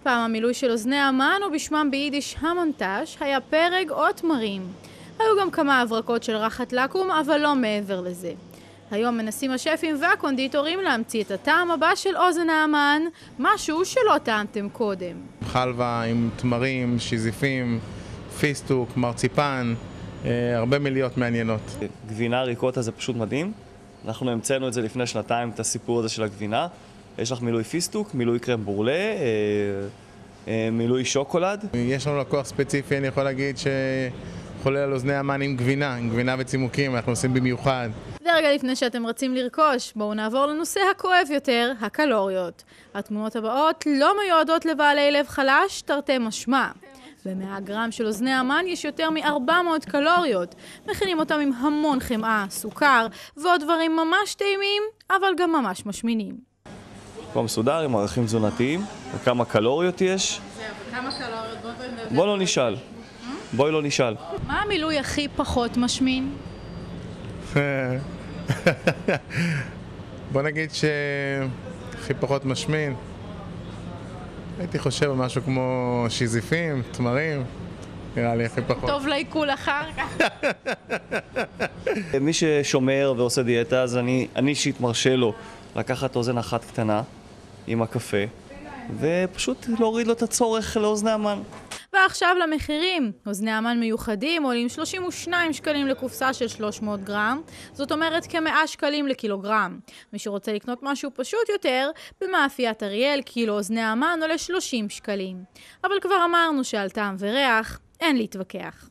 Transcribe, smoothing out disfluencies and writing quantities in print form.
פעם המילוי של אוזני המן, או בשמם ביידיש המונטאז', היה פרג או תמרים. היו גם כמה הברקות של רחת לקום, אבל לא מעבר לזה. היום מנסים השפים והקונדיטורים להמציא את הטעם הבא של אוזן המן, משהו שלא טעמתם קודם. חלבה עם תמרים, שיזיפים, פיסטוק, מרציפן, הרבה מיליות מעניינות. גבינה ריקוטה זה פשוט מדהים. אנחנו המצאנו את זה לפני שנתיים, את הסיפור הזה של הגבינה. יש לך מילוי פיסטוק, מילוי קרם בורלה, מילוי שוקולד. יש לנו לקוח ספציפי, אני יכול להגיד שחולה על אוזני המן עם גבינה וצימוקים, אנחנו עושים במיוחד. ורגע לפני שאתם רצים לרכוש, בואו נעבור לנושא הכואב יותר, הקלוריות. התמונות הבאות לא מיועדות לבעלי לב חלש, תרתי משמע. ב-100 גרם של אוזני המן יש יותר מ-400 קלוריות. מכינים אותם עם המון חמאה, סוכר ועוד דברים ממש טעימים, אבל גם ממש משמינים. פה מסודר עם ערכים תזונתיים, וכמה קלוריות יש. וכמה קלוריות? בואי לא נשאל. בואי לא נשאל. מה המילוי הכי פחות משמין? בוא נגיד שהכי פחות משמין. הייתי חושב על משהו כמו שיזיפים, תמרים, נראה לי הכי פחות. טוב לעיכול אחר כך. מי ששומר ועושה דיאטה, אז אני אישית מרשה לו לקחת אוזן אחת קטנה עם הקפה, ופשוט להוריד לו את הצורך לאוזני המן. ועכשיו למחירים. אוזני המן מיוחדים עולים 32 שקלים לקופסה של 300 גרם, זאת אומרת כ100 שקלים לקילוגרם. מי שרוצה לקנות משהו פשוט יותר, במאפיית אריאל קילו אוזני המן עולה 30 שקלים. אבל כבר אמרנו שעל טעם וריח אין להתווכח.